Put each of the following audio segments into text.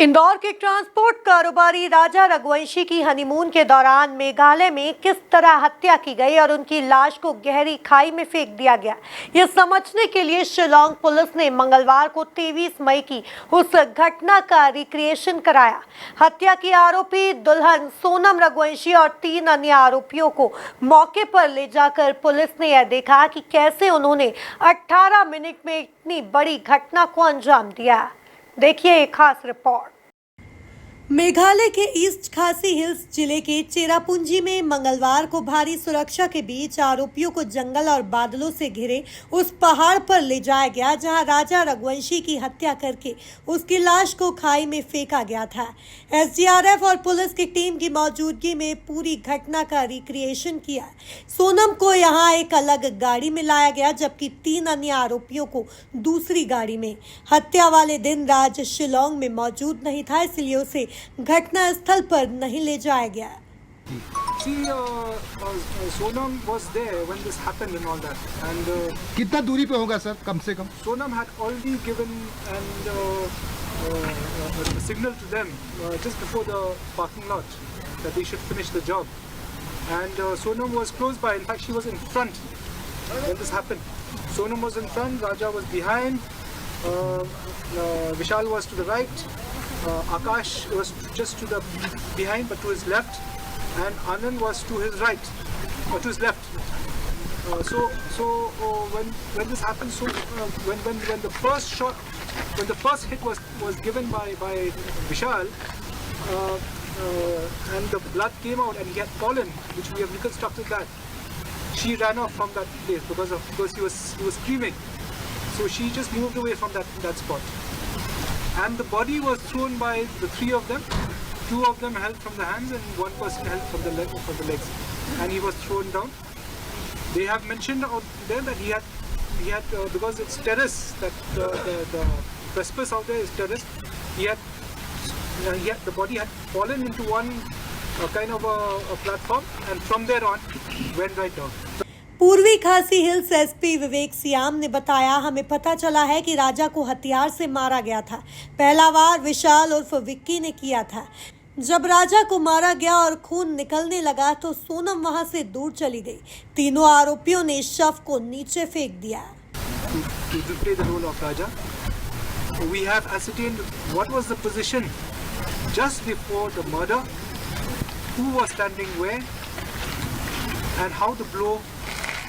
इंदौर के ट्रांसपोर्ट कारोबारी राजा रघुवंशी की हनीमून के दौरान मेघालय में किस तरह हत्या की गई और उनकी लाश को गहरी खाई में फेंक दिया गया, ये समझने के लिए शिलांग पुलिस ने मंगलवार को 23 मई की उस घटना का रिक्रिएशन कराया। हत्या की आरोपी दुल्हन सोनम रघुवंशी और 3 अन्य आरोपियों को मौके पर ले जाकर पुलिस ने यह देखा कि कैसे उन्होंने 18 मिनट में इतनी बड़ी घटना को अंजाम दिया। देखिए एक खास रिपोर्ट। मेघालय के ईस्ट खासी हिल्स जिले के चेरापूंजी में मंगलवार को भारी सुरक्षा के बीच आरोपियों को जंगल और बादलों से घिरे उस पहाड़ पर ले जाया गया जहां राजा रघुवंशी की हत्या करके उसकी लाश को खाई में फेंका गया था। एसडीआरएफ और पुलिस की टीम की मौजूदगी में पूरी घटना का रिक्रिएशन किया। सोनम को यहां एक अलग गाड़ी में लाया गया जबकि 3 अन्य आरोपियों को दूसरी गाड़ी में। हत्या वाले दिन राज शिलांग में मौजूद नहीं था, इसलिए उसे घटना स्थल पर नहीं ले जाया गया। Sonam was there when this happened and all that. And कितना दूरी पे होगा सर, कम से कम? Sonam had already given a signal to them just before the parking lot that they should finish the job. And Sonam was close by. In fact, she was in front when this happened. Sonam was in front, Raja was behind, Vishal was to the right. Akash was just to the behind but to his left, and Anand was to his right or to his left. When this happened, when the first shot, when the first hit was given by Vishal, and the blood came out and he had fallen, which we have reconstructed that. She ran off from that place because he was screaming. So she just moved away from that spot. And the body was thrown by the 3 of them. 2 of them held from the hands and 1 person held from the legs. And he was thrown down. They have mentioned out there that he had because it's terrace, that the precipice out there is terrace. The body had fallen into one kind of a platform, and from there on went right down. पूर्वी खासी hills SP विवेक SIAM ने बताया, हमें पता चला है कि राजा को हथियार से मारा गया था। पहला वार विशाल उर्फ विक्की ने किया था। जब राजा को मारा गया और खून निकलने लगा तो सोनम वहां से दूर चली गई। तीनों आरोपियों ने शव को नीचे फेंक दिया। To play the role of Raja, we have ascertained what was the position just before the murder, who was standing where, and how the blow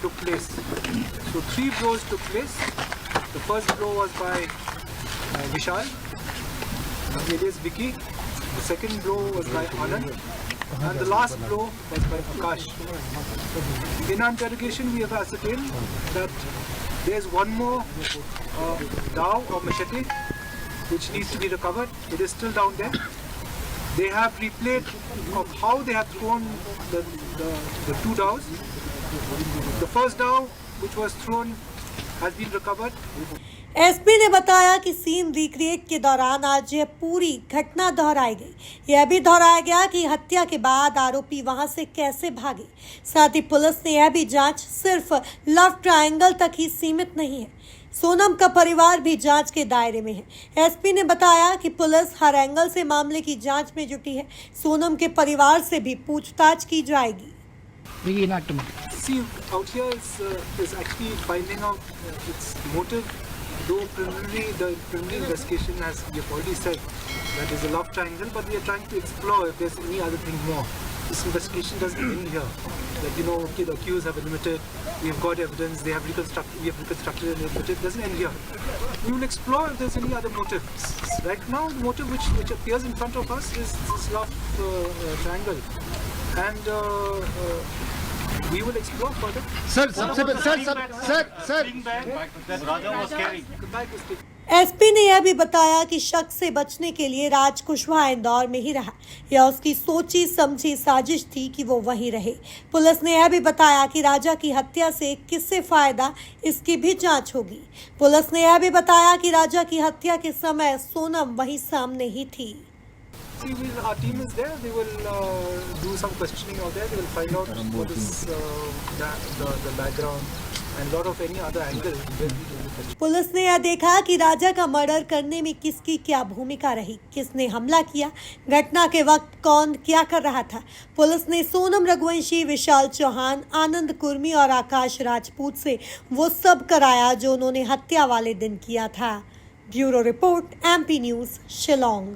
took place. So 3 blows took place. The first blow was by Vishal, alias Vicky. The second blow was by Anand, and the last blow was by Akash. In our interrogation, we have ascertained that there is one more dao or machete which needs to be recovered. It is still down there. They have replayed of how they have thrown the 2 daos. The first dao which was thrown has been recovered. SP ने बताया कि scene recreate के दौरान आज यह पूरी घटना दोहराई गई। यह भी दोहराया गया कि हत्या के बाद आरोपी वहां से कैसे भागे। साथ ही पुलिस ने यह भी जांच सिर्फ लव ट्रायंगल तक ही सीमित नहीं है, सोनम का परिवार भी जांच के दायरे में है। एसपी ने बताया कि पुलिस हर एंगल से मामले की जांच में जुटी है। सोनम के परिवार से भी पूछताछ की जाएगी। See, out here is actually finding out its motive. Though the preliminary investigation has, we have already said that is a love triangle, but we are trying to explore if there's any other thing more. This investigation doesn't end here. That okay, the accused have admitted, we have got evidence, we have reconstructed and admitted. It doesn't end here. We will explore if there's any other motive. Right now, the motive which appears in front of us is this love triangle, and we will explore further. Sir सबसे sir SP ने यह भी बताया कि शक से बचने के लिए राज कुशवाहा इंदौर में ही रहा। यह उसकी सोची समझी साजिश थी कि वो वहीं रहे। पुलिस ने यह भी बताया कि राजा की हत्या से किससे फायदा, इसकी भी जांच होगी। पुलिस ने यह भी बताया कि राजा की हत्या के समय सोनम वहीं सामने ही थी। Our team is there. They will do some questioning out there. They will find out what is the background and lot of any other angle. Police ने यह देखा कि राजा का मर्डर करने में किसकी क्या भूमिका रही, किसने हमला किया, घटना के वक्त कौन क्या कर रहा था। पुलिस ने सोनम रघुवंशी, विशाल चौहान, आनंद कुर्मी और आकाश राजपूत से वो सब कराया जो उन्होंने हत्या वाले दिन किया था। Bureau report, MP news, Shillong.